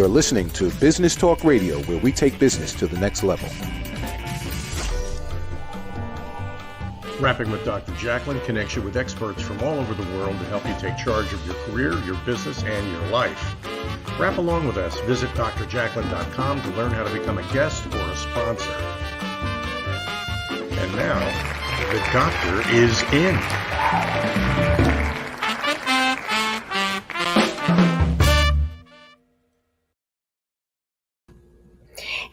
You're listening to Business Talk Radio, where we take business to the next level. Rapping with Dr. Jacalyn connects you with experts from all over the world to help you take charge of your career, your business, and your life. Rap along with us. Visit drjacalyn.com to learn how to become a guest or a sponsor. And now, the doctor is in.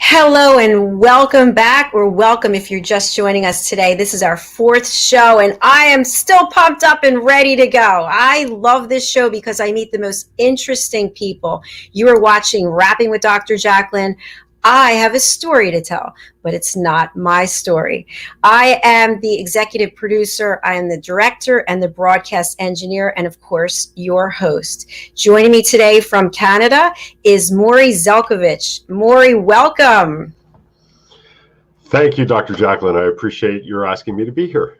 Hello and welcome back, or welcome if you're just joining us today. This is our fourth show and I am still pumped up and ready to go. I love this show because I meet the most interesting people. You are watching Rapping with Dr. Jacalyn. I have a story to tell, but it's not my story. I am the executive producer, I am the director and the broadcast engineer, and of course, your host. Joining me today from Canada is Morry Zelcovitch. Morry, welcome. Thank you, Dr. Jacalyn. I appreciate your asking me to be here.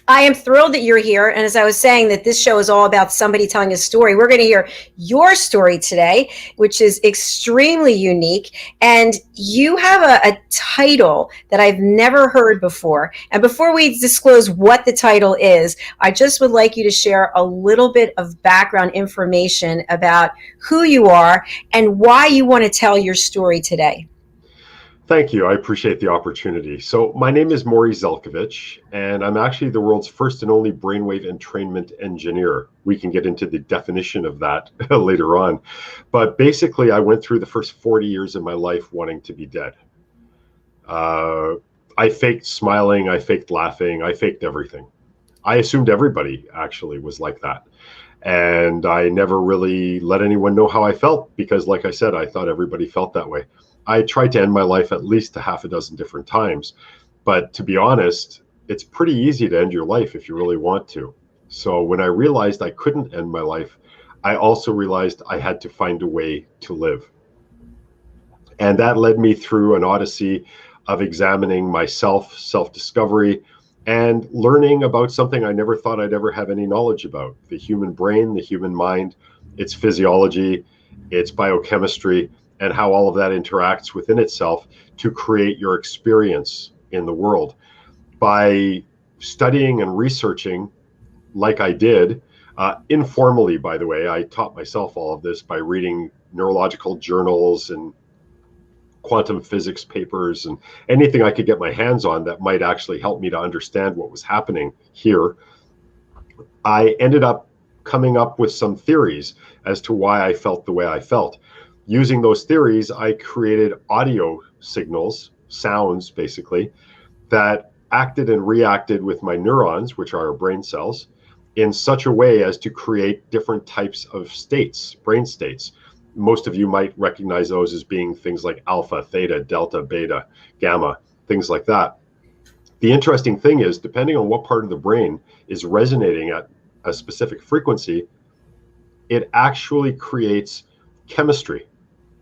I am thrilled that you're here. And as I was saying, that this show is all about somebody telling a story. We're going to hear your story today, which is extremely unique. And you have a title that I've never heard before. And before we disclose what the title is, I just would like you to share a little bit of background information about who you are and why you want to tell your story today. Thank you. I appreciate the opportunity. So my name is Morry Zelcovitch, and I'm actually the world's first and only brainwave entrainment engineer. We can get into the definition of that later on. But basically, I went through the first 40 years of my life wanting to be dead. I faked smiling, I faked laughing, I faked everything. I assumed everybody actually was like that. And I never really let anyone know how I felt because, like I said, I thought everybody felt that way. I tried to end my life at least a half a dozen different times, but to be honest, it's pretty easy to end your life if you really want to. So when I realized I couldn't end my life, I also realized I had to find a way to live. And that led me through an odyssey of examining myself, self-discovery, and learning about something I never thought I'd ever have any knowledge about: the human brain, the human mind, its physiology, its biochemistry, and how all of that interacts within itself to create your experience in the world. By studying and researching like I did, informally, by the way, I taught myself all of this by reading neurological journals and quantum physics papers and anything I could get my hands on that might actually help me to understand what was happening here. I ended up coming up with some theories as to why I felt the way I felt. Using those theories, I created audio signals, sounds basically, that acted and reacted with my neurons, which are our brain cells, in such a way as to create different types of states, brain states. Most of you might recognize those as being things like alpha, theta, delta, beta, gamma, things like that. The interesting thing is, depending on what part of the brain is resonating at a specific frequency, it actually creates chemistry,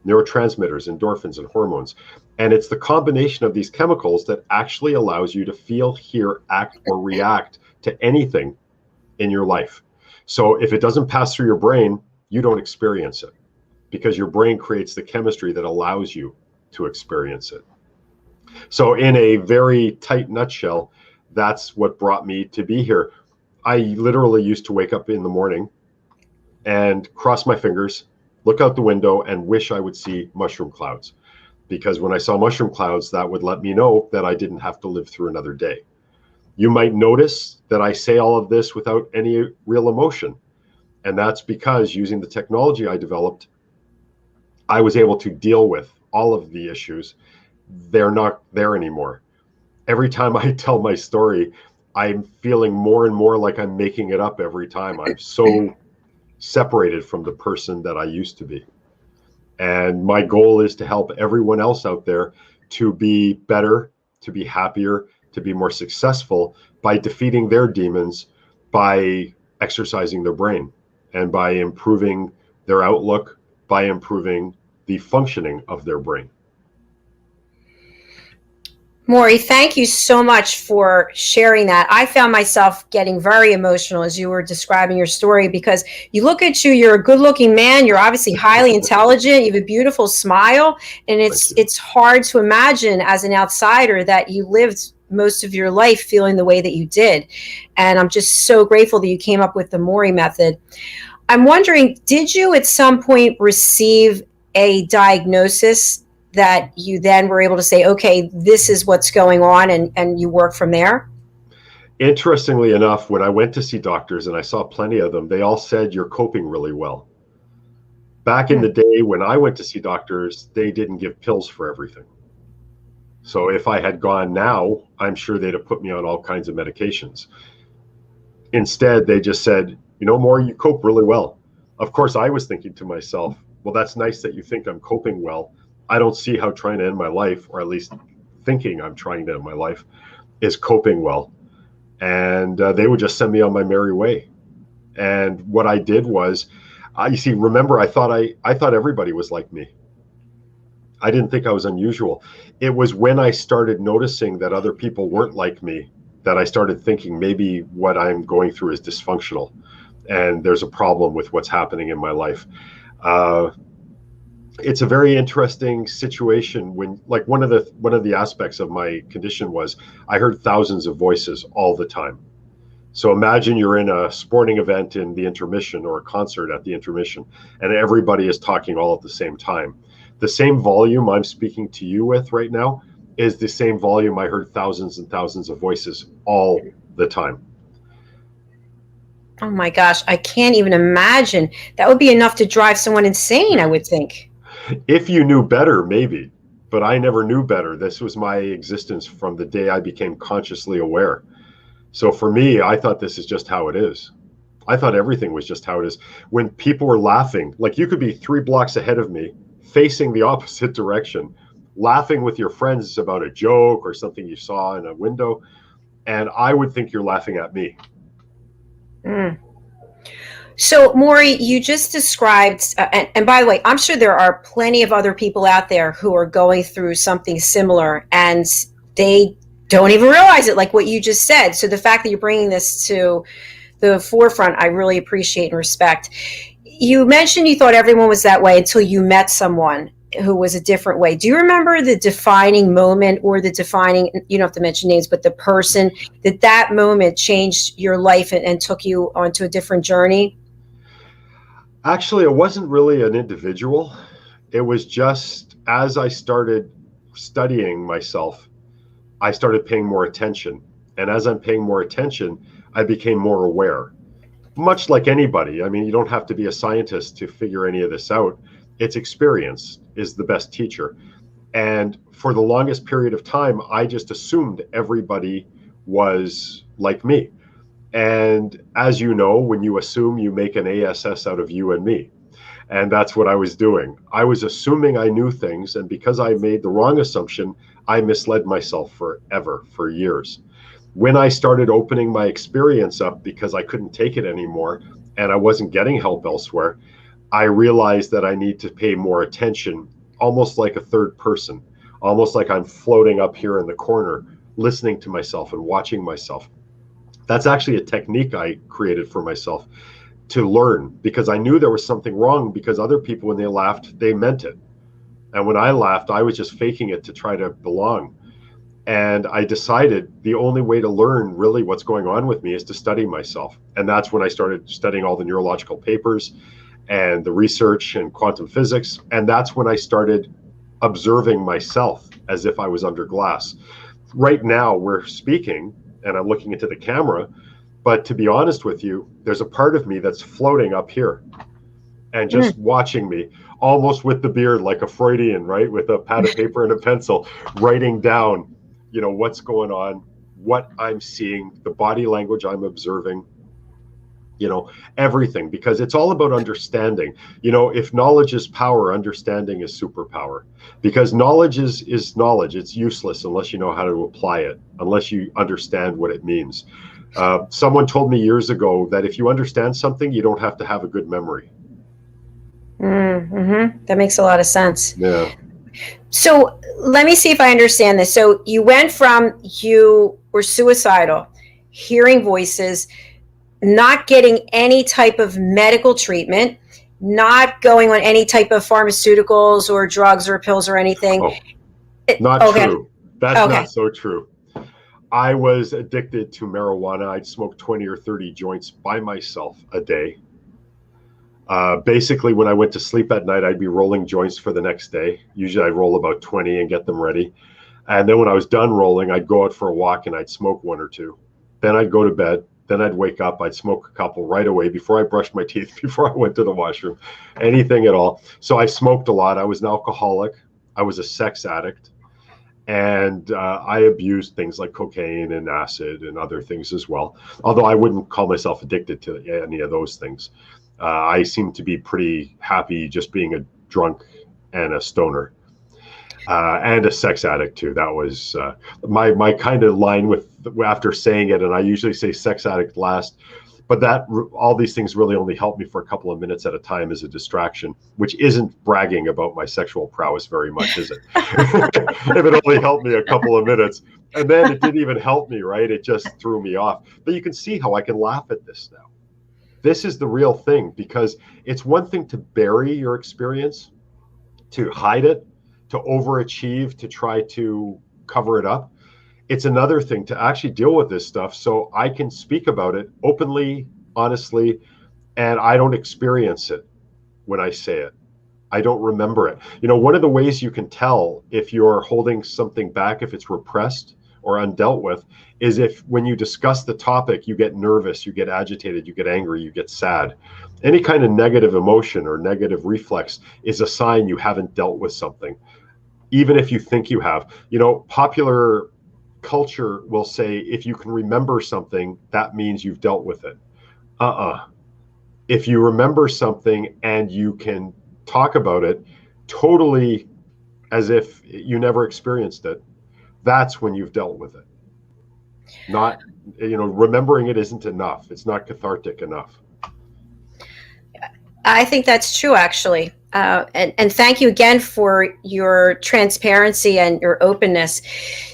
neurotransmitters, endorphins, and hormones. And it's the combination of these chemicals that actually allows you to feel, hear, act, or react to anything in your life. So if it doesn't pass through your brain, you don't experience it, because your brain creates the chemistry that allows you to experience it. So in a very tight nutshell, that's what brought me to be here. I literally used to wake up in the morning and cross my fingers, look out the window, and wish I would see mushroom clouds. Because when I saw mushroom clouds, that would let me know that I didn't have to live through another day. You might notice that I say all of this without any real emotion. And that's because using the technology I developed, I was able to deal with all of the issues. They're not there anymore. Every time I tell my story, I'm feeling more and more like I'm making it up every time. I'm so separated from the person that I used to be. And my goal is to help everyone else out there to be better, to be happier, to be more successful by defeating their demons, by exercising their brain, and by improving their outlook, by improving the functioning of their brain. Morry, thank you so much for sharing that. I found myself getting very emotional as you were describing your story, because you look at you, you're a good looking man. You're obviously highly intelligent. You have a beautiful smile. And it's hard to imagine as an outsider that you lived most of your life feeling the way that you did. And I'm just so grateful that you came up with the Morry method. I'm wondering, did you at some point receive a diagnosis that you then were able to say, okay, this is what's going on, and you work from there? Interestingly enough, when I went to see doctors, and I saw plenty of them, they all said you're coping really well. Back in the day when I went to see doctors, they didn't give pills for everything. So if I had gone now, I'm sure they'd have put me on all kinds of medications. Instead, they just said, Morry, you cope really well. Of course, I was thinking to myself, well, that's nice that you think I'm coping well. I don't see how trying to end my life, or at least thinking I'm trying to end my life, is coping well. And they would just send me on my merry way. And what I did was, remember, I thought everybody was like me. I didn't think I was unusual. It was when I started noticing that other people weren't like me that I started thinking maybe what I'm going through is dysfunctional, and there's a problem with what's happening in my life. It's a very interesting situation when, like, one of the aspects of my condition was I heard thousands of voices all the time. So imagine you're in a sporting event in the intermission, or a concert at the intermission, and everybody is talking all at the same time. The same volume I'm speaking to you with right now is the same volume I heard thousands and thousands of voices all the time. Oh my gosh, I can't even imagine. That would be enough to drive someone insane, I would think. If you knew better, maybe, but I never knew better. This was my existence from the day I became consciously aware. So for me, I thought this is just how it is. I thought everything was just how it is. When people were laughing, like, you could be 3 blocks ahead of me, facing the opposite direction, laughing with your friends about a joke or something you saw in a window, and I would think you're laughing at me. So, Morry, you just described, and by the way, I'm sure there are plenty of other people out there who are going through something similar, and they don't even realize it, like what you just said. So the fact that you're bringing this to the forefront, I really appreciate and respect. You mentioned you thought everyone was that way until you met someone who was a different way. Do you remember the defining moment, or the defining, you don't have to mention names, but the person that moment changed your life and took you onto a different journey? Actually, it wasn't really an individual. It was just, as I started studying myself, I started paying more attention. And as I'm paying more attention, I became more aware. Much like anybody, I mean, you don't have to be a scientist to figure any of this out. It's experience is the best teacher. And for the longest period of time, I just assumed everybody was like me. And as you know, when you assume, you make an ASS out of you and me. And that's what I was doing. I was assuming I knew things. And because I made the wrong assumption, I misled myself forever, for years. When I started opening my experience up because I couldn't take it anymore and I wasn't getting help elsewhere, I realized that I need to pay more attention, almost like a third person, almost like I'm floating up here in the corner, listening to myself and watching myself. That's actually a technique I created for myself to learn, because I knew there was something wrong, because other people, when they laughed, they meant it. And when I laughed, I was just faking it to try to belong. And I decided the only way to learn really what's going on with me is to study myself. And that's when I started studying all the neurological papers and the research and quantum physics. And that's when I started observing myself as if I was under glass. Right now we're speaking and I'm looking into the camera, but to be honest with you, there's a part of me that's floating up here and just watching me, almost with the beard, like a Freudian, right? With a pad of paper and a pencil, writing down, what's going on, what I'm seeing, the body language I'm observing, everything, because it's all about understanding. If knowledge is power, understanding is superpower, because knowledge is knowledge. It's useless unless you know how to apply it, unless you understand what it means. Someone told me years ago that if you understand something, you don't have to have a good memory. That makes a lot of sense. Yeah. So let me see if I understand this. So you went from you were suicidal, hearing voices, not getting any type of medical treatment, not going on any type of pharmaceuticals or drugs or pills or anything. Oh, not Okay. true. That's Okay. not so true. I was addicted to marijuana. I'd smoke 20 or 30 joints by myself a day. Basically, when I went to sleep at night, I'd be rolling joints for the next day. Usually I'd roll about 20 and get them ready. And then when I was done rolling, I'd go out for a walk and I'd smoke one or two. Then I'd go to bed. Then I'd wake up. I'd smoke a couple right away before I brushed my teeth, before I went to the washroom, anything at all. So I smoked a lot. I was an alcoholic. I was a sex addict. And I abused things like cocaine and acid and other things as well. Although I wouldn't call myself addicted to any of those things. I seem to be pretty happy just being a drunk and a stoner and a sex addict too. That was my kind of line with after saying it, and I usually say sex addict last. But that all these things really only help me for a couple of minutes at a time as a distraction, which isn't bragging about my sexual prowess very much, is it? If it only helped me a couple of minutes, and then it didn't even help me, right? It just threw me off. But you can see how I can laugh at this now. This is the real thing, because it's one thing to bury your experience, to hide it, to overachieve, to try to cover it up. It's another thing to actually deal with this stuff so I can speak about it openly, honestly, and I don't experience it when I say it. I don't remember it. You know, one of the ways you can tell if you're holding something back, if it's repressed or undealt with, is if when you discuss the topic, you get nervous, you get agitated, you get angry, you get sad. Any kind of negative emotion or negative reflex is a sign you haven't dealt with something, even if you think you have. You know, popular culture will say if you can remember something, that means you've dealt with it. If you remember something and you can talk about it totally as if you never experienced it, that's when you've dealt with it. Not, you know, remembering it isn't enough. It's not cathartic enough. I think that's true, actually. And thank you again for your transparency and your openness.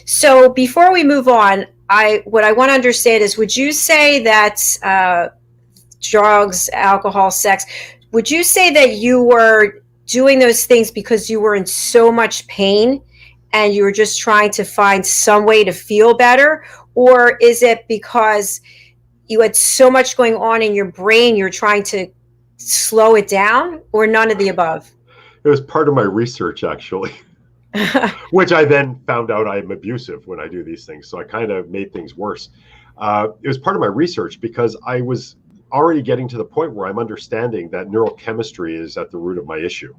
So before we move on, what I want to understand is, would you say that drugs, alcohol, sex, would you say that you were doing those things because you were in so much pain and you were just trying to find some way to feel better? Or is it because you had so much going on in your brain, you're trying to slow it down, or none of the above? It was part of my research, actually, which I then found out I'm abusive when I do these things. So I kind of made things worse. It was part of my research because I was already getting to the point where I'm understanding that neurochemistry is at the root of my issue.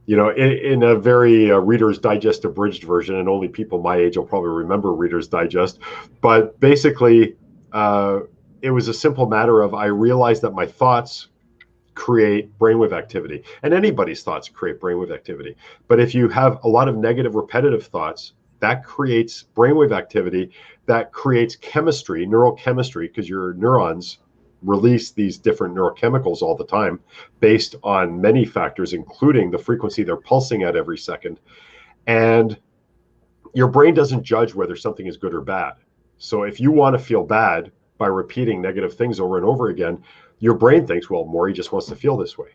You know, in a very Reader's Digest abridged version, and only people my age will probably remember Reader's Digest, but basically it was a simple matter of, I realized that my thoughts create brainwave activity, and anybody's thoughts create brainwave activity. But if you have a lot of negative repetitive thoughts, that creates brainwave activity, that creates chemistry, neurochemistry, because your neurons release these different neurochemicals all the time based on many factors, including the frequency they're pulsing at every second. And your brain doesn't judge whether something is good or bad. So if you want to feel bad by repeating negative things over and over again, your brain thinks, well, Morry just wants to feel this way.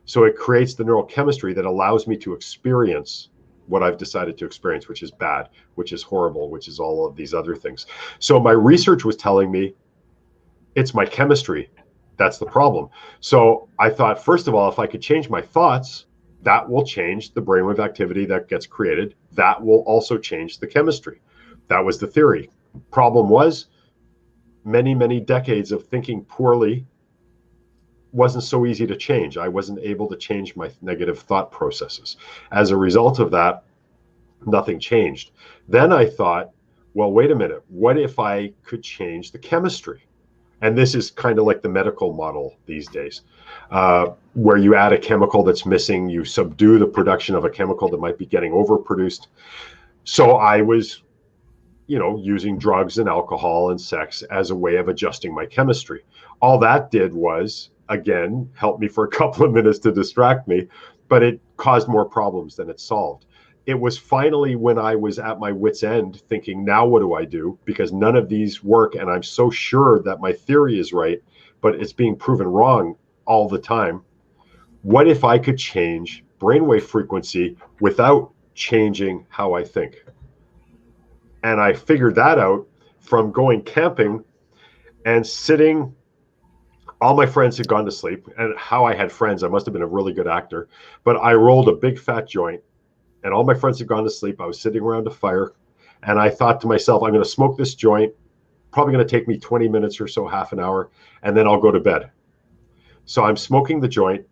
So it creates the neurochemistry that allows me to experience what I've decided to experience, which is bad, which is horrible, which is all of these other things. So my research was telling me it's my chemistry that's the problem. So I thought, first of all, if I could change my thoughts, that will change the brainwave activity that gets created. That will also change the chemistry. That was the theory. Problem was, many, many decades of thinking poorly wasn't so easy to change. I wasn't able to change my negative thought processes. As a result of that, nothing changed. Then I thought, well, wait a minute. What if I could change the chemistry? And this is kind of like the medical model these days, where you add a chemical that's missing, you subdue the production of a chemical that might be getting overproduced. So I was, using drugs and alcohol and sex as a way of adjusting my chemistry. All that did was, again, help me for a couple of minutes to distract me. but it caused more problems than it solved. It was finally when I was at my wit's end thinking, now what do I do? Because none of these work, and I'm so sure that my theory is right, but it's being proven wrong all the time. What if I could change brainwave frequency without changing how I think? And I figured that out from going camping and sitting. All my friends had gone to sleep, and how I had friends, I must have been a really good actor, but I rolled a big fat joint and all my friends had gone to sleep. I was sitting around a fire and I thought to myself, I'm going to smoke this joint, probably going to take me 20 minutes or so, half an hour, and then I'll go to bed. So I'm smoking the joint,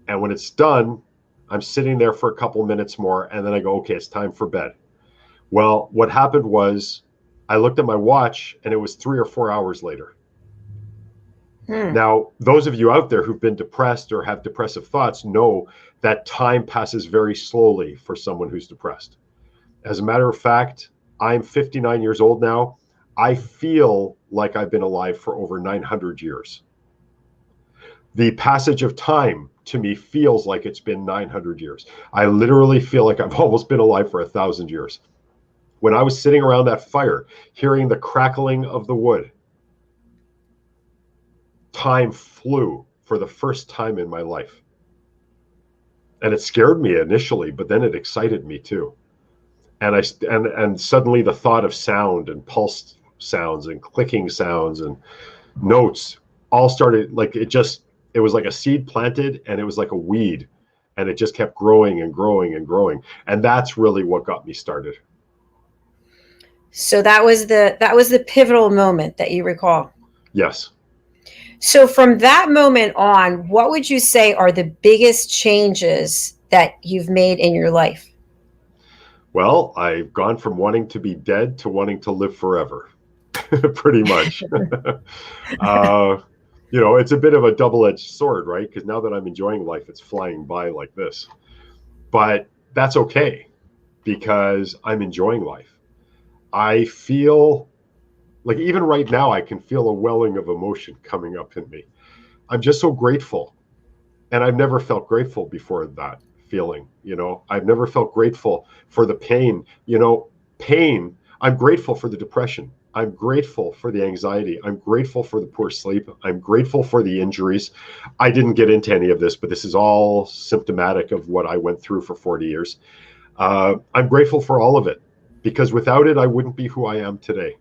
and when it's done, I'm sitting there for a couple minutes more, and then I go, okay, it's time for bed. Well, what happened was I looked at my watch and it was 3 or 4 hours later. Now, those of you out there who've been depressed or have depressive thoughts know that time passes very slowly for someone who's depressed. As a matter of fact, I'm 59 years old now. I feel like I've been alive for over 900 years. The passage of time to me feels like it's been 900 years. I literally feel like I've almost been alive for 1,000 years. When I was sitting around that fire, hearing the crackling of the wood, time flew for the first time in my life. And it scared me initially, but then it excited me too. And suddenly the thought of sound and pulse sounds and clicking sounds and notes all started, like it was like a seed planted, and it was like a weed, and it just kept growing and growing and growing. And that's really what got me started. So that was the pivotal moment that you recall. Yes. So from that moment on, what would you say are the biggest changes that you've made in your life? Well, I've gone from wanting to be dead to wanting to live forever, pretty much. It's a bit of a double-edged sword, right? Because now that I'm enjoying life, it's flying by like this. But that's okay, because I'm enjoying life. I feel like even right now, I can feel a welling of emotion coming up in me. I'm just so grateful. And I've never felt grateful before that feeling. I've never felt grateful for the pain. Pain. I'm grateful for the depression. I'm grateful for the anxiety. I'm grateful for the poor sleep. I'm grateful for the injuries. I didn't get into any of this, but this is all symptomatic of what I went through for 40 years. I'm grateful for all of it, because without it, I wouldn't be who I am today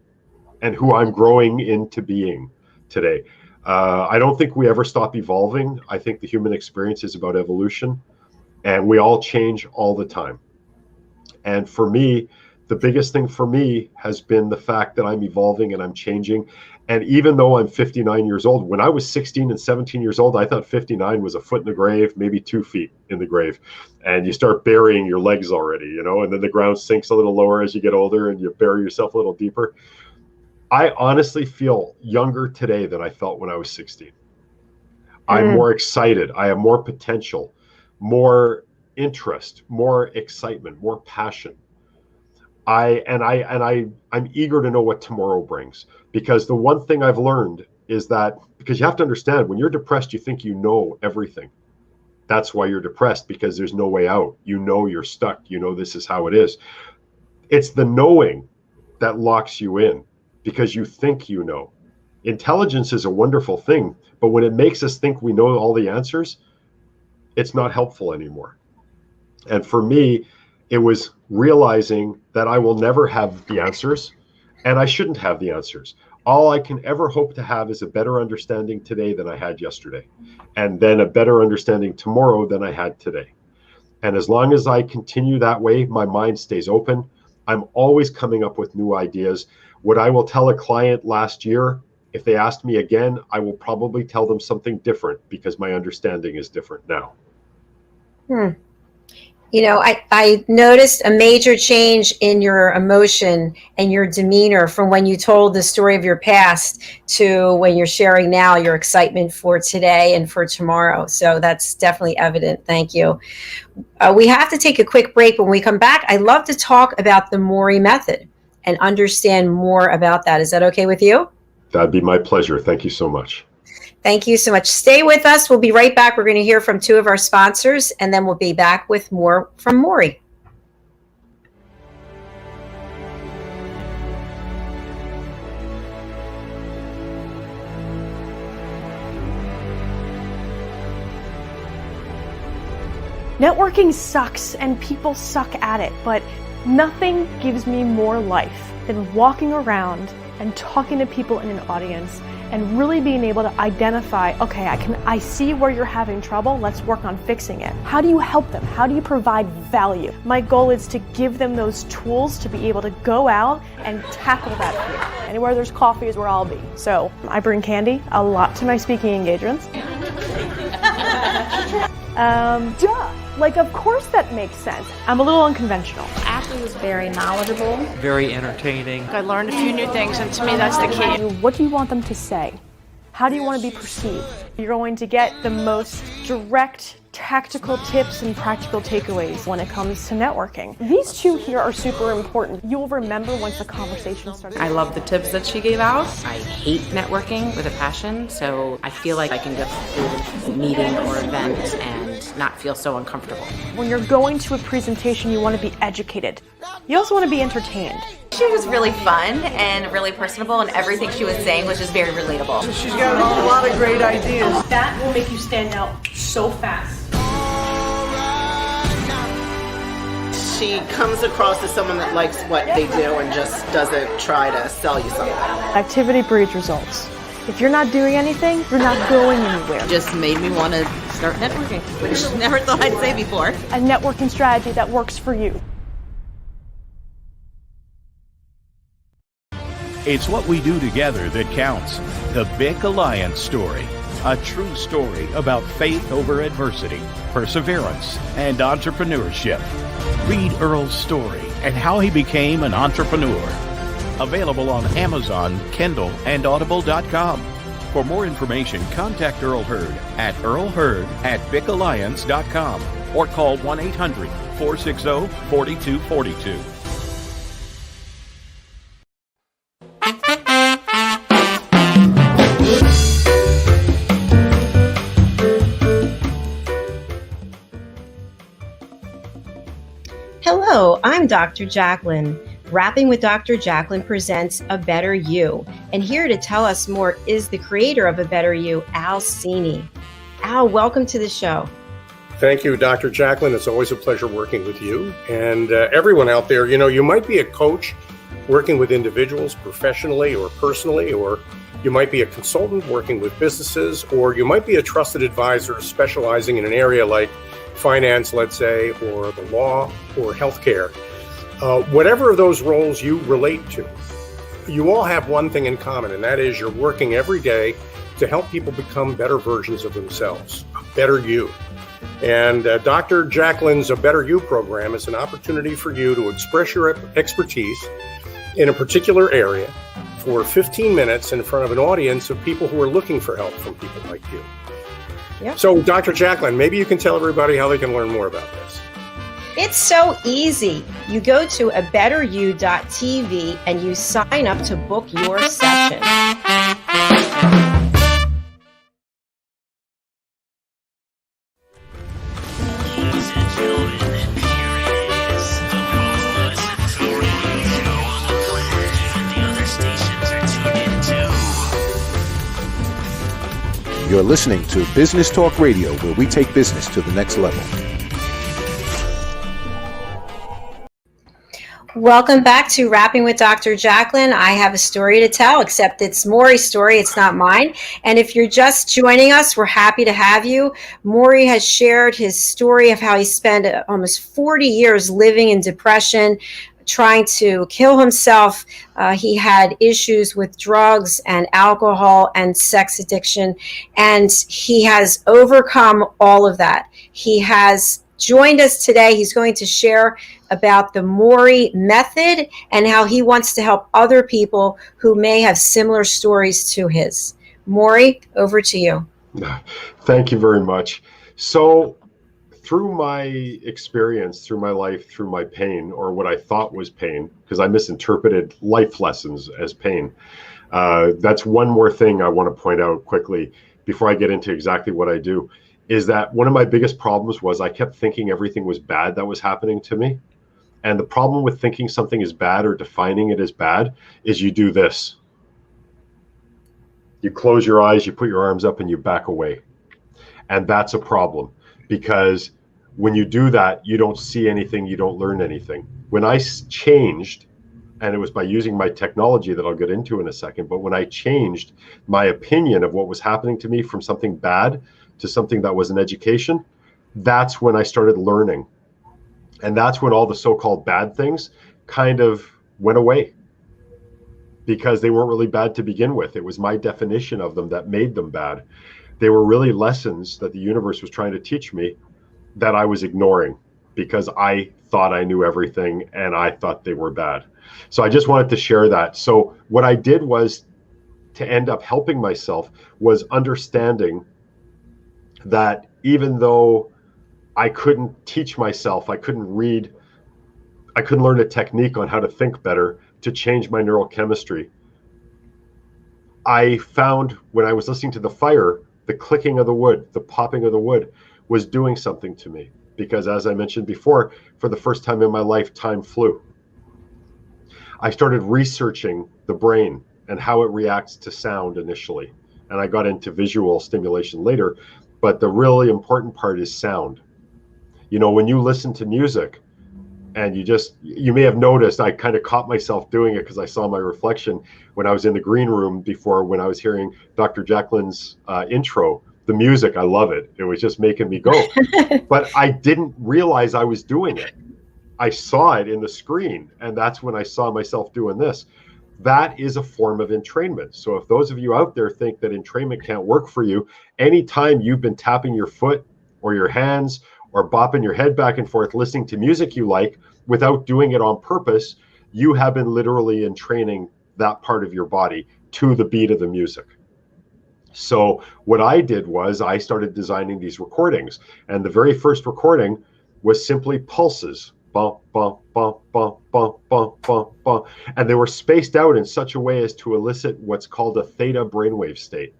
and who I'm growing into being today. I don't think we ever stop evolving. I think the human experience is about evolution, and we all change all the time. And for me, the biggest thing for me has been the fact that I'm evolving and I'm changing. And even though I'm 59 years old, when I was 16 and 17 years old, I thought 59 was a foot in the grave, maybe 2 feet in the grave. And you start burying your legs already, and then the ground sinks a little lower as you get older and you bury yourself a little deeper. I honestly feel younger today than I felt when I was 16. I'm more excited. I have more potential, more interest, more excitement, more passion. I'm eager to know what tomorrow brings, because the one thing I've learned is that, because you have to understand, when you're depressed, you think you know everything. That's why you're depressed, because there's no way out. You're stuck. This is how it is. It's the knowing that locks you in, because you think you know. Intelligence is a wonderful thing, but when it makes us think we know all the answers, it's not helpful anymore. And for me, it was realizing that I will never have the answers, and I shouldn't have the answers. All I can ever hope to have is a better understanding today than I had yesterday, and then a better understanding tomorrow than I had today. And as long as I continue that way, my mind stays open. I'm always coming up with new ideas. What I will tell a client last year, if they asked me again, I will probably tell them something different, because my understanding is different now. I noticed a major change in your emotion and your demeanor from when you told the story of your past to when you're sharing now your excitement for today and for tomorrow. So that's definitely evident. Thank you. We have to take a quick break. When we come back, I'd love to talk about the Morry method and understand more about that. Is that okay with you? That'd be my pleasure. Thank you so much. Thank you so much. Stay with us. We'll be right back. We're going to hear from two of our sponsors, and then we'll be back with more from Morry. Networking sucks and people suck at it, but nothing gives me more life than walking around and talking to people in an audience and really being able to identify, okay, I see where you're having trouble, let's work on fixing it. How do you help them? How do you provide value? My goal is to give them those tools to be able to go out and tackle that fear. Anywhere there's coffee is where I'll be. So I bring candy a lot to my speaking engagements. Like, of course that makes sense. I'm a little unconventional. Ashley was very knowledgeable. Very entertaining. I learned a few new things, and to me that's the key. What do you want them to say? How do you want to be perceived? You're going to get the most direct, tactical tips and practical takeaways when it comes to networking. These two here are super important. You'll remember once the conversation started. I love the tips that she gave out. I hate networking with a passion, so I feel like I can go through a meeting or event and not feel so uncomfortable. When you're going to a presentation, you want to be educated. You also want to be entertained. She was really fun and really personable, and everything she was saying was just very relatable. She's got a lot of great ideas. That will make you stand out so fast. She comes across as someone that likes what they do and just doesn't try to sell you something. Activity breeds results. If you're not doing anything, you're not going anywhere. Just made me want to start networking, which I never thought I'd say before. A networking strategy that works for you. It's what we do together that counts. The Big Alliance story. A true story about faith over adversity, perseverance, and entrepreneurship. Read Earl's story and how he became an entrepreneur. Available on Amazon, Kindle, and Audible.com. For more information, contact Earl Hurd at earlhurd@bigalliance.com or call 1-800-460-4242. Hello, I'm Dr. Jacalyn. Rapping with Dr. Jacalyn presents A Better You. And here to tell us more is the creator of A Better You, Al Sini. Al, welcome to the show. Thank you, Dr. Jacalyn. It's always a pleasure working with you and everyone out there. You know, you might be a coach working with individuals professionally or personally, or you might be a consultant working with businesses, or you might be a trusted advisor specializing in an area like finance, let's say, or the law or healthcare. Whatever of those roles you relate to, you all have one thing in common, and that is you're working every day to help people become better versions of themselves, a better you. And Dr. Jacalyn's A Better You program is an opportunity for you to express your expertise in a particular area for 15 minutes in front of an audience of people who are looking for help from people like you. Yep. So, Dr. Jacalyn, maybe you can tell everybody how they can learn more about this. It's so easy. You go to abetteryou.tv and you sign up to book your session. You're listening to Business Talk Radio, where we take business to the next level. Welcome back to Rapping with Dr. Jacalyn. I have a story to tell, except it's Morry's story. It's not mine. And if you're just joining us, we're happy to have you. Morry has shared his story of how he spent almost 40 years living in depression, trying to kill himself. He had issues with drugs and alcohol and sex addiction, and he has overcome all of that. He has joined us today. He's going to share about the Morry method and how he wants to help other people who may have similar stories to his. Morry, over to you. Thank you very much. So, through my experience, through my life, through my pain, or what I thought was pain, because I misinterpreted life lessons as pain. That's one more thing I want to point out quickly. before I get into exactly what I do, is that one of my biggest problems was I kept thinking everything was bad that was happening to me. And the problem with thinking something is bad or defining it as bad is you do this. You close your eyes, you put your arms up, and you back away. And that's a problem, because when you do that, you don't see anything, you don't learn anything. When I changed, and it was by using my technology that I'll get into in a second, but when I changed my opinion of what was happening to me from something bad to something that was an education, that's when I started learning. And that's when all the so-called bad things kind of went away, because they weren't really bad to begin with. It was my definition of them that made them bad. They were really lessons that the universe was trying to teach me that I was ignoring because I thought I knew everything and I thought they were bad. So I just wanted to share that. So what I did was, to end up helping myself, was understanding that even though I couldn't teach myself, I couldn't read, I couldn't learn a technique on how to think better to change my neurochemistry, I found when I was listening to the fire, the clicking of the wood, the popping of the wood was doing something to me. Because as I mentioned before, for the first time in my life, time flew. I started researching the brain and how it reacts to sound initially. And I got into visual stimulation later, but the really important part is sound. You know, when you listen to music and you may have noticed, I kind of caught myself doing it because I saw my reflection when I was in the green room before, when I was hearing Dr. Jacalyn's intro. The music, I love it. It was just making me go. But I didn't realize I was doing it. I saw it in the screen, and that's when I saw myself doing this. That is a form of entrainment. So if those of you out there think that entrainment can't work for you, anytime you've been tapping your foot or your hands or bopping your head back and forth, listening to music you like without doing it on purpose, you have been literally entraining that part of your body to the beat of the music. So what I did was I started designing these recordings, and the very first recording was simply pulses, bump, bump, bump, bump, bump, bump, bump, bump, and they were spaced out in such a way as to elicit what's called a theta brainwave state.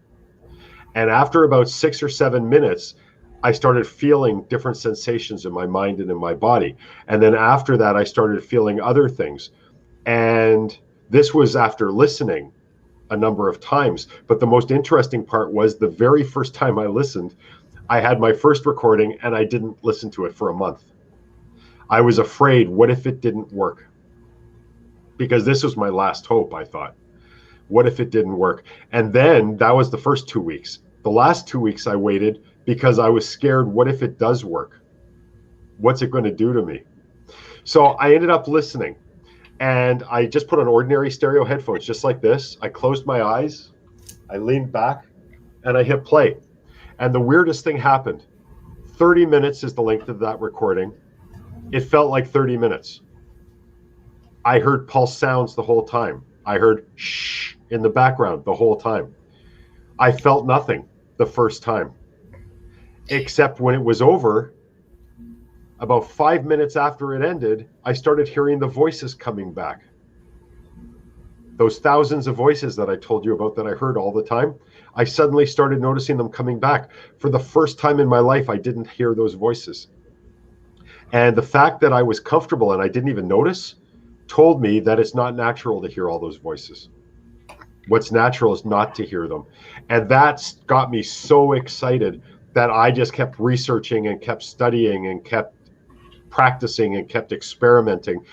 And after about 6 or 7 minutes, I started feeling different sensations in my mind and in my body. And then after that, I started feeling other things. And this was after listening a number of times. But the most interesting part was the very first time I listened, I had my first recording and I didn't listen to it for a month. I was afraid, what if it didn't work? Because this was my last hope, I thought. What if it didn't work? And then that was the first 2 weeks. The last 2 weeks I waited because I was scared, what if it does work? What's it going to do to me? So I ended up listening. And I just put on ordinary stereo headphones, just like this. I closed my eyes, I leaned back, and I hit play. And the weirdest thing happened. 30 minutes is the length of that recording. It felt like 30 minutes. I heard pulse sounds the whole time. I heard shh in the background the whole time. I felt nothing the first time. Except when it was over, about 5 minutes after it ended, I started hearing the voices coming back. Those thousands of voices that I told you about that I heard all the time, I suddenly started noticing them coming back. For the first time in my life, I didn't hear those voices. And the fact that I was comfortable and I didn't even notice told me that it's not natural to hear all those voices. What's natural is not to hear them. And that's got me so excited that I just kept researching and kept studying and kept practicing and kept experimenting,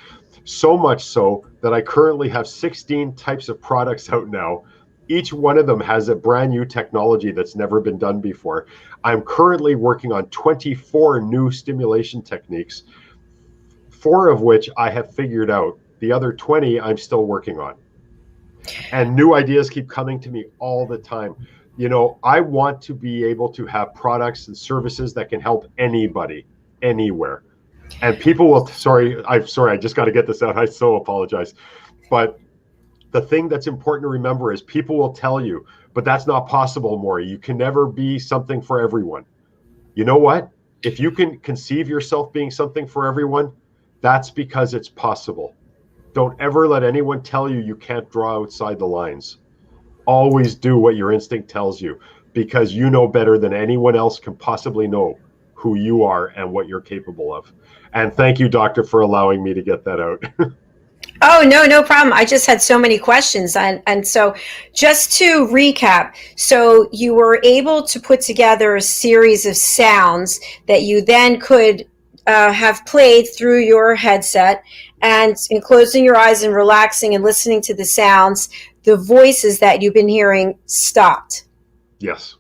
so much so that I currently have 16 types of products out now. Each one of them has a brand new technology that's never been done before. I'm currently working on 24 new stimulation techniques, 4 of which I have figured out. The other 20 I'm still working on. And new ideas keep coming to me all the time. You know, I want to be able to have products and services that can help anybody, anywhere. And people will, I just got to get this out. I so apologize. But the thing that's important to remember is people will tell you, but that's not possible, Morry. You can never be something for everyone. You know what? If you can conceive yourself being something for everyone, that's because it's possible. Don't ever let anyone tell you you can't draw outside the lines. Always do what your instinct tells you. because you know better than anyone else can possibly know who you are and what you're capable of. And thank you, doctor, for allowing me to get that out. Oh, no problem. I just had so many questions. And so just to recap, so you were able to put together a series of sounds that you then could have played through your headset, and in closing your eyes and relaxing and listening to the sounds, the voices that you've been hearing stopped. Yes.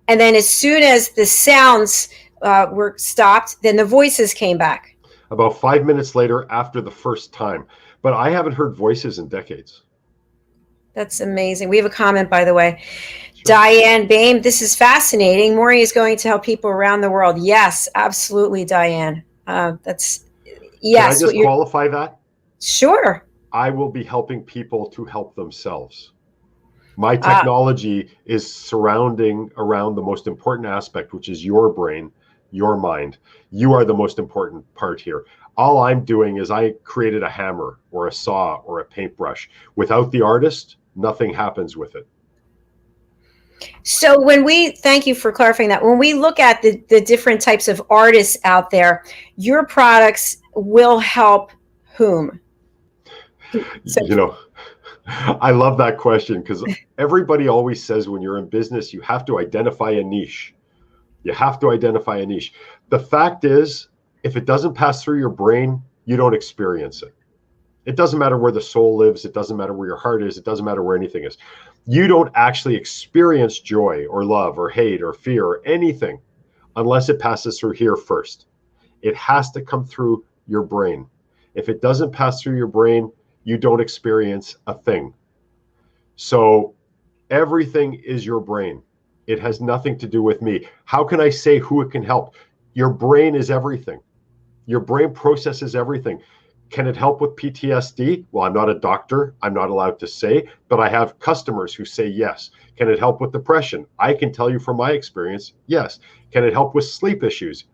And then as soon as the sounds were stopped, then the voices came back. About 5 minutes later after the first time. But I haven't heard voices in decades. That's amazing. We have a comment, by the way. Sure. Diane Bain, this is fascinating. Morry is going to help people around the world. Yes, absolutely, Diane. Yes. Can I just qualify that? Sure. I will be helping people to help themselves. My technology is surrounding around the most important aspect, which is your brain, your mind. You are the most important part here. All I'm doing is I created a hammer or a saw or a paintbrush. Without the artist, nothing happens with it. So thank you for clarifying that. When we look at the different types of artists out there, your products will help whom? So, I love that question, because everybody always says when you're in business, you have to identify a niche. You have to identify a niche. The fact is, if it doesn't pass through your brain, you don't experience it. It doesn't matter where the soul lives. It doesn't matter where your heart is. It doesn't matter where anything is. You don't actually experience joy or love or hate or fear or anything unless it passes through here first. It has to come through your brain. If it doesn't pass through your brain, you don't experience a thing. So everything is your brain. It has nothing to do with me. How can I say who it can help? Your brain is everything. Your brain processes everything. Can it help with PTSD? Well, I'm not a doctor. I'm not allowed to say, but I have customers who say yes. Can it help with depression? I can tell you from my experience, yes. Can it help with sleep issues?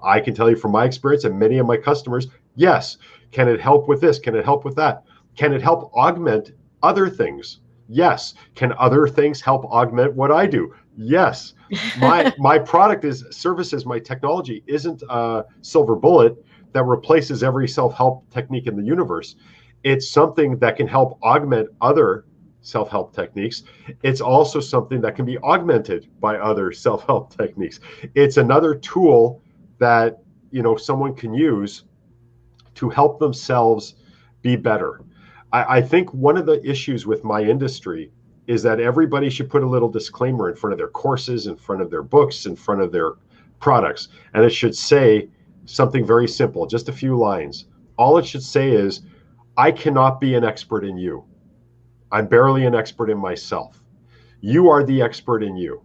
I can tell you from my experience and many of my customers, yes. Can it help with this? Can it help with that? Can it help augment other things? Yes. Can other things help augment what I do? Yes. My product services, my technology isn't a silver bullet that replaces every self-help technique in the universe. It's something that can help augment other self-help techniques. It's also something that can be augmented by other self-help techniques. It's another tool that, someone can use to help themselves be better. I think one of the issues with my industry is that everybody should put a little disclaimer in front of their courses, in front of their books, in front of their products. And it should say something very simple, just a few lines. All it should say is, I cannot be an expert in you. I'm barely an expert in myself. You are the expert in you.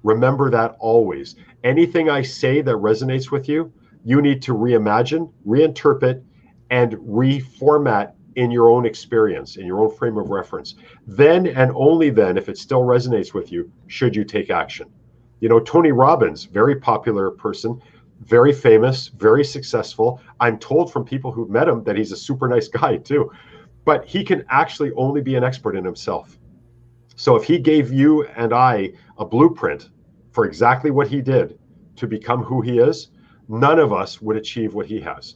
Remember that always. Anything I say that resonates with you, you need to reimagine, reinterpret, and reformat in your own experience, in your own frame of reference. Then and only then, if it still resonates with you, should you take action. Tony Robbins, very popular person, very famous, very successful. I'm told from people who've met him that he's a super nice guy too, but he can actually only be an expert in himself. So if he gave you and I a blueprint for exactly what he did to become who he is, none of us would achieve what he has.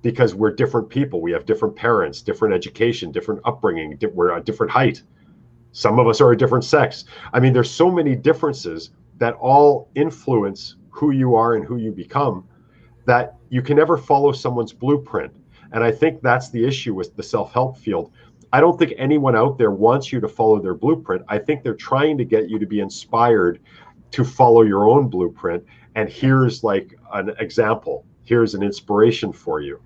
Because we're different people. We have different parents, different education, different upbringing. We're a different height. Some of us are a different sex. I mean, there's so many differences that all influence who you are and who you become, that you can never follow someone's blueprint. And I think that's the issue with the self-help field. I don't think anyone out there wants you to follow their blueprint. I think they're trying to get you to be inspired to follow your own blueprint. And here's like an example. Here's an inspiration for you.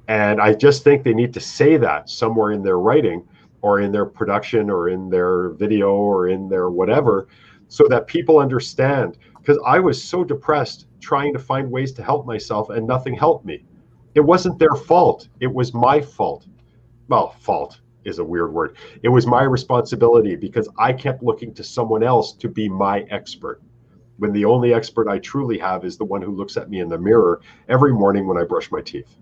And I just think they need to say that somewhere in their writing or in their production or in their video or in their whatever, so that people understand. Because I was so depressed trying to find ways to help myself and nothing helped me. It wasn't their fault. It was my fault. Well, fault is a weird word. It was my responsibility because I kept looking to someone else to be my expert, when the only expert I truly have is the one who looks at me in the mirror every morning when I brush my teeth.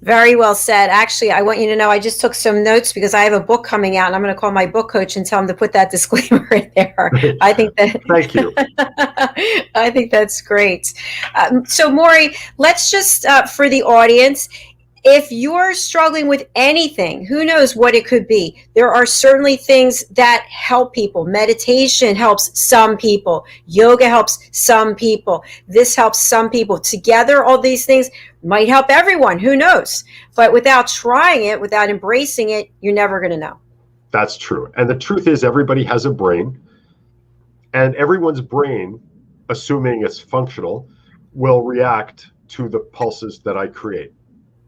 Very well said. Actually, I want you to know I just took some notes because I have a book coming out, and I'm going to call my book coach and tell him to put that disclaimer in there. I think that. Thank you. I think that's great. So, Morry, let's just for the audience. If you're struggling with anything, who knows what it could be? There are certainly things that help people. Meditation helps some people. Yoga helps some people. This helps some people. Together, all these things might help everyone. Who knows? But without trying it, without embracing it, you're never going to know. That's true. And the truth is, everybody has a brain, and everyone's brain, assuming it's functional, will react to the pulses that I create.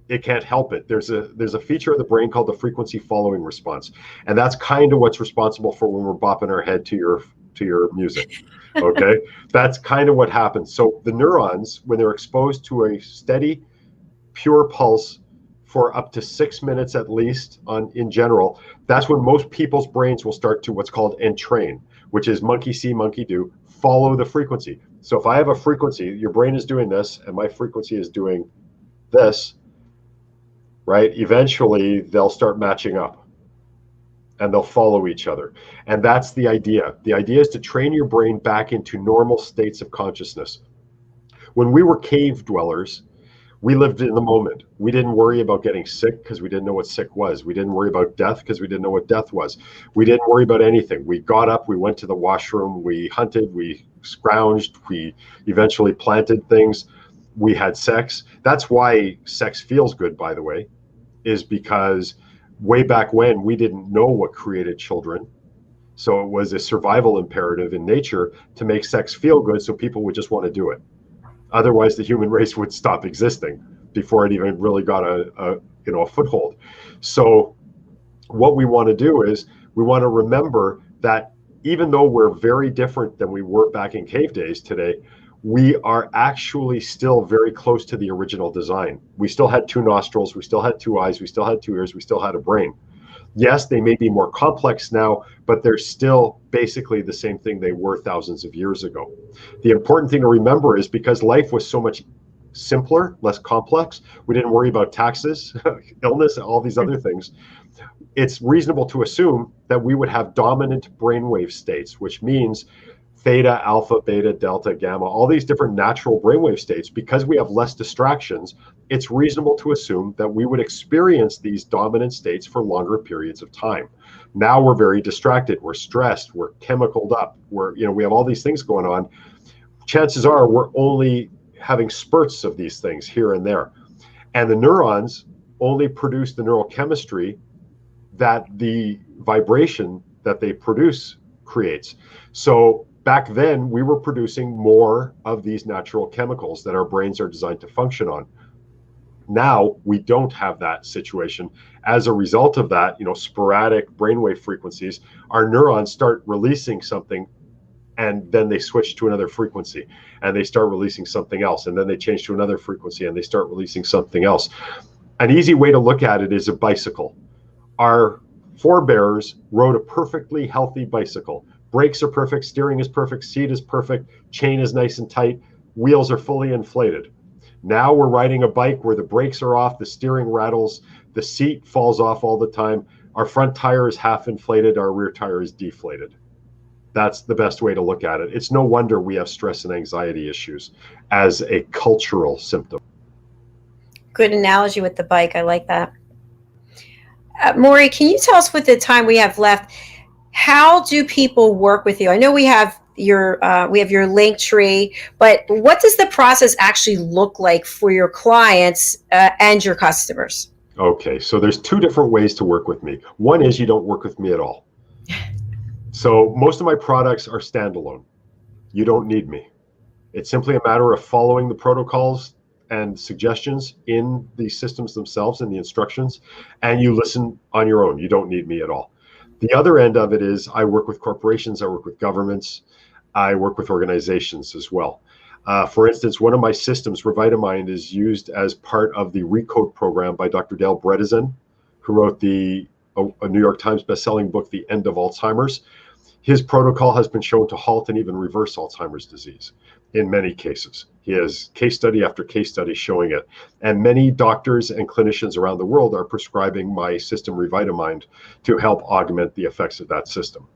It can't help it. There's a feature of the brain called the frequency following response, and that's kind of what's responsible for when we're bopping our head to your music. Okay, that's kind of what happens. So the neurons, when they're exposed to a steady, pure pulse for up to 6 minutes at least, in general, that's when most people's brains will start to what's called entrain, which is monkey see, monkey do. Follow the frequency. So if I have a frequency, your brain is doing this, and my frequency is doing this. Right? Eventually, they'll start matching up and they'll follow each other. And that's the idea. The idea is to train your brain back into normal states of consciousness. When we were cave dwellers, we lived in the moment. We didn't worry about getting sick because we didn't know what sick was. We didn't worry about death because we didn't know what death was. We didn't worry about anything. We got up, we went to the washroom, we hunted, we scrounged, we eventually planted things. We had sex. That's why sex feels good, by the way, is because way back when we didn't know what created children. So it was a survival imperative in nature to make sex feel good so people would just want to do it. Otherwise, the human race would stop existing before it even really got a foothold. So what we want to do is we want to remember that even though we're very different than we were back in cave days today, we are actually still very close to the original design. We still had 2 nostrils, we still had 2 eyes, we still had 2 ears, we still had a brain. Yes, they may be more complex now, but they're still basically the same thing they were thousands of years ago. The important thing to remember is because life was so much simpler, less complex, we didn't worry about taxes, illness, all these other things. It's reasonable to assume that we would have dominant brainwave states, which means theta, alpha, beta, delta, gamma, all these different natural brainwave states. Because we have less distractions, it's reasonable to assume that we would experience these dominant states for longer periods of time. Now we're very distracted, we're stressed, we're chemicaled up, we have all these things going on. Chances are we're only having spurts of these things here and there. And the neurons only produce the neural chemistry that the vibration that they produce creates. So back then, we were producing more of these natural chemicals that our brains are designed to function on. Now, we don't have that situation. As a result of that, sporadic brainwave frequencies, our neurons start releasing something, and then they switch to another frequency, and they start releasing something else, and then they change to another frequency, and they start releasing something else. An easy way to look at it is a bicycle. Our forebears rode a perfectly healthy bicycle. Brakes are perfect, steering is perfect, seat is perfect, chain is nice and tight, wheels are fully inflated. Now we're riding a bike where the brakes are off, the steering rattles, the seat falls off all the time, our front tire is half inflated, our rear tire is deflated. That's the best way to look at it. It's no wonder we have stress and anxiety issues as a cultural symptom. Good analogy with the bike. I like that. Morry, can you tell us with the time we have left, how do people work with you? I know we have your link tree, but what does the process actually look like for your clients and your customers? Okay, so there's 2 different ways to work with me. One is you don't work with me at all. So most of my products are standalone. You don't need me. It's simply a matter of following the protocols and suggestions in the systems themselves and the instructions, and you listen on your own. You don't need me at all. The other end of it is I work with corporations, I work with governments, I work with organizations as well. For instance, one of my systems, Revitamind, is used as part of the Recode program by Dr. Dale Bredesen, who wrote a New York Times bestselling book, The End of Alzheimer's. His protocol has been shown to halt and even reverse Alzheimer's disease. in many cases. He has case study after case study showing it. And many doctors and clinicians around the world are prescribing my system Revitamind to help augment the effects of that system.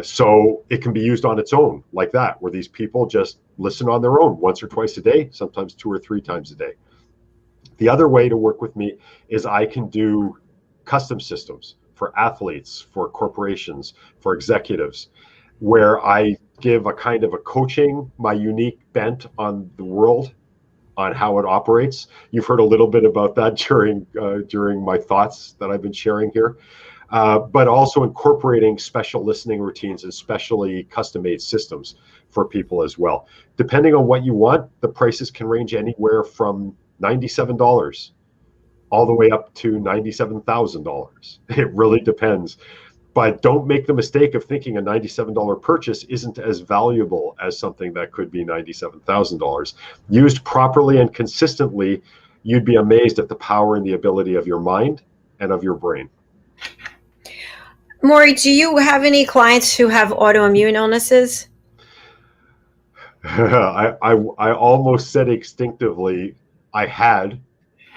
So it can be used on its own like that, where these people just listen on their own once or twice a day, sometimes 2 or 3 times a day. The other way to work with me is I can do custom systems for athletes, for corporations, for executives, where I give a kind of a coaching, my unique bent on the world, on how it operates. You've heard a little bit about that during my thoughts that I've been sharing here, but also incorporating special listening routines and specially custom-made systems for people as well. Depending on what you want, the prices can range anywhere from $97 all the way up to $97,000. It really depends. But don't make the mistake of thinking a $97 purchase isn't as valuable as something that could be $97,000. Used properly and consistently, you'd be amazed at the power and the ability of your mind and of your brain. Morry, do you have any clients who have autoimmune illnesses? I almost said instinctively I had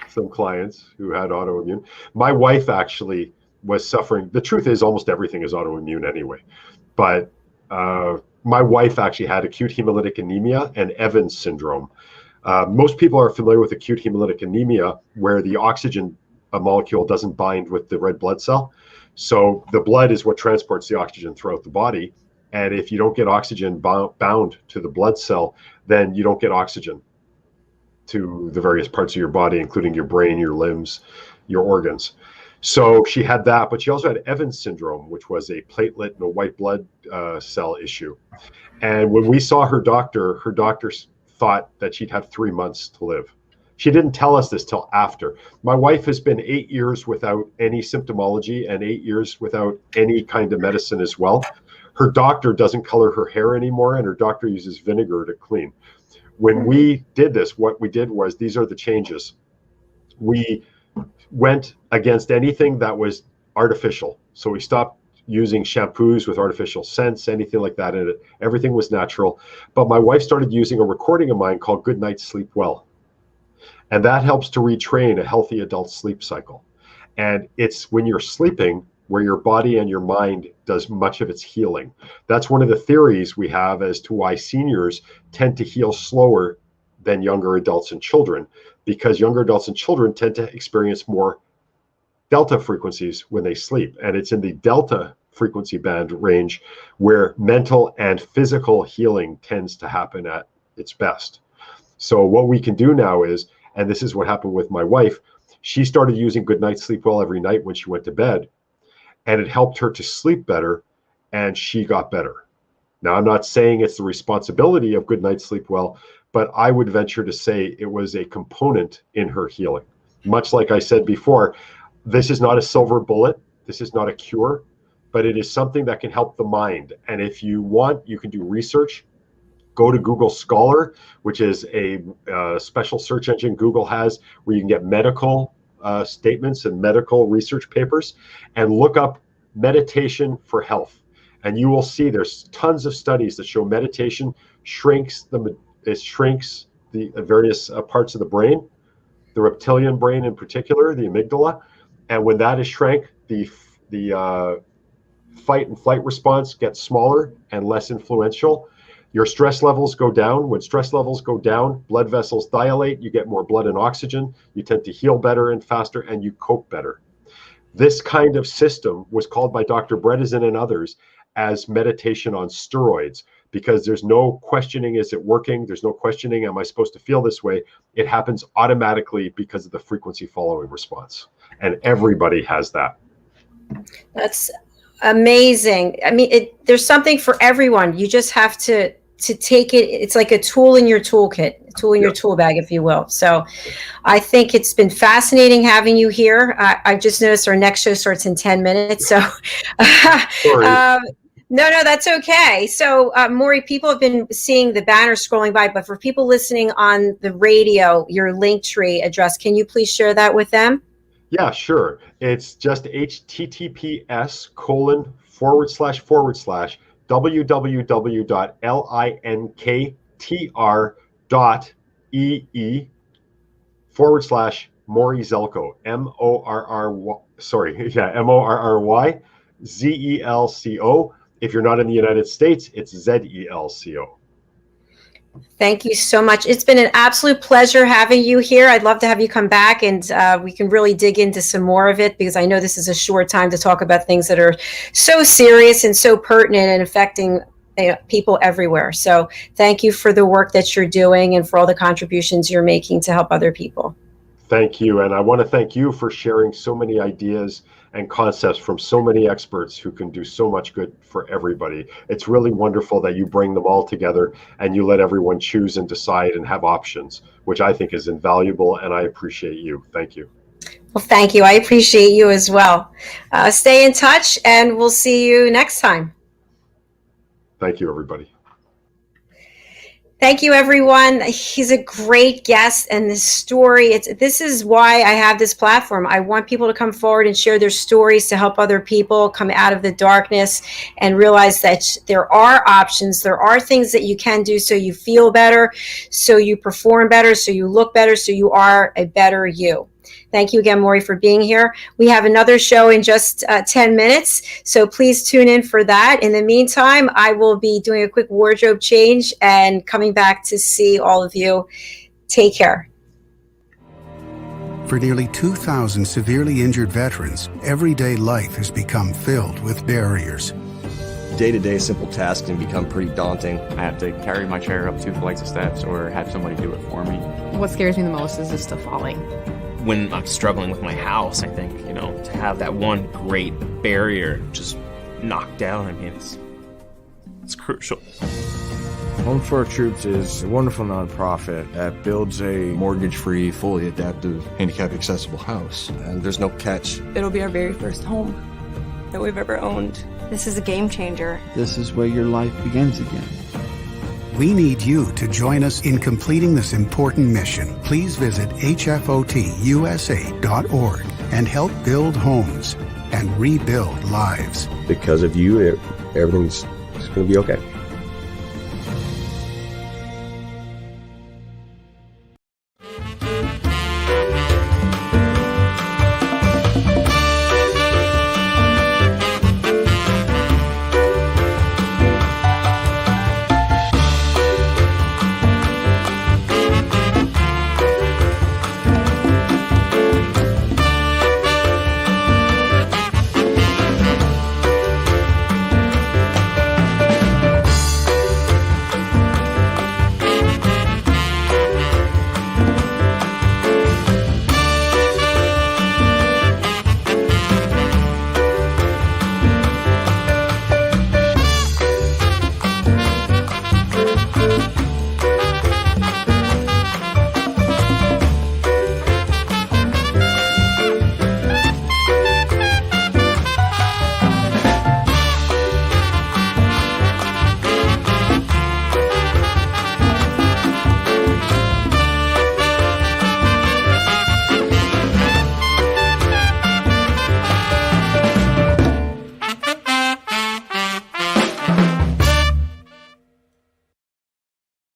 some clients who had autoimmune. My wife actually was suffering. The truth is almost everything is autoimmune anyway. But my wife actually had acute hemolytic anemia and Evans syndrome. Most people are familiar with acute hemolytic anemia, where the oxygen molecule doesn't bind with the red blood cell. So the blood is what transports the oxygen throughout the body. And if you don't get oxygen bound to the blood cell, then you don't get oxygen to the various parts of your body, including your brain, your limbs, your organs. So she had that, but she also had Evans syndrome, which was a platelet and a white blood cell issue. And when we saw her doctor thought that she'd have 3 months to live. She didn't tell us this till after. My wife has been 8 years without any symptomology and 8 years without any kind of medicine as well. Her doctor doesn't color her hair anymore, and her doctor uses vinegar to clean. When we did this, what we did was, these are the changes. We went against anything that was artificial. So we stopped using shampoos with artificial scents, anything like that in it. Everything was natural. But my wife started using a recording of mine called Good Night Sleep Well. And that helps to retrain a healthy adult sleep cycle. And it's when you're sleeping where your body and your mind does much of its healing. That's one of the theories we have as to why seniors tend to heal slower than younger adults and children, because younger adults and children tend to experience more delta frequencies when they sleep. And it's in the delta frequency band range where mental and physical healing tends to happen at its best. So what we can do now is, and this is what happened with my wife, she started using Good Night Sleep Well every night when she went to bed, and it helped her to sleep better, and she got better. Now, I'm not saying it's the responsibility of Good Night Sleep Well, but I would venture to say it was a component in her healing. Much like I said before, this is not a silver bullet. This is not a cure, but it is something that can help the mind. And if you want, you can do research. Go to Google Scholar, which is a special search engine Google has, where you can get medical statements and medical research papers, and look up meditation for health. And you will see there's tons of studies that show meditation shrinks the various parts of the brain, the reptilian brain in particular, the amygdala. And when that is shrank, the fight and flight response gets smaller and less influential. Your stress levels go down. When stress levels go down, blood vessels dilate, you get more blood and oxygen, you tend to heal better and faster, and you cope better. This kind of system was called by Dr. Bredesen and others as meditation on steroids, because there's no questioning, is it working? There's no questioning, am I supposed to feel this way? It happens automatically because of the frequency following response. And everybody has that. That's amazing. I mean, there's something for everyone. You just have to take it. It's like a tool in your toolkit, a tool in your tool bag, if you will. So I think it's been fascinating having you here. I just noticed our next show starts in 10 minutes. So no, that's okay. So Morry, people have been seeing the banner scrolling by, but for people listening on the radio, your Linktree address, can you please share that with them? Yeah, sure. It's just https:// www.link t.ee/Morry Zelko, MorryZelco. If you're not in the United States, it's ZELCO. Thank you so much. It's been an absolute pleasure having you here. I'd love to have you come back and we can really dig into some more of it, because I know this is a short time to talk about things that are so serious and so pertinent and affecting people everywhere. So thank you for the work that you're doing and for all the contributions you're making to help other people. Thank you. And I want to thank you for sharing so many ideas and concepts from so many experts who can do so much good for everybody. It's really wonderful that you bring them all together and you let everyone choose and decide and have options, which I think is invaluable, and I appreciate you. Thank you. Well, thank you. I appreciate you as well. Stay in touch and we'll see you next time. Thank you, everybody. Thank you, everyone. He's a great guest, and this story, this is why I have this platform. I want people to come forward and share their stories to help other people come out of the darkness and realize that there are options. There are things that you can do so you feel better, so you perform better, so you look better, so you are a better you. Thank you again, Morry, for being here. We have another show in just 10 minutes, so please tune in for that. In the meantime, I will be doing a quick wardrobe change and coming back to see all of you. Take care. For nearly 2,000 severely injured veterans, everyday life has become filled with barriers. Day-to-day simple tasks can become pretty daunting. I have to carry my chair up 2 flights of steps or have somebody do it for me. What scares me the most is just the falling. When I'm struggling with my house, I think, to have that one great barrier just knocked down, I mean, it's crucial. Home for Our Troops is a wonderful nonprofit that builds a mortgage-free, fully adaptive, handicap-accessible house. And there's no catch. It'll be our very first home that we've ever owned. This is a game changer. This is where your life begins again. We need you to join us in completing this important mission. Please visit hfotusa.org and help build homes and rebuild lives. Because of you, everything's going to be okay.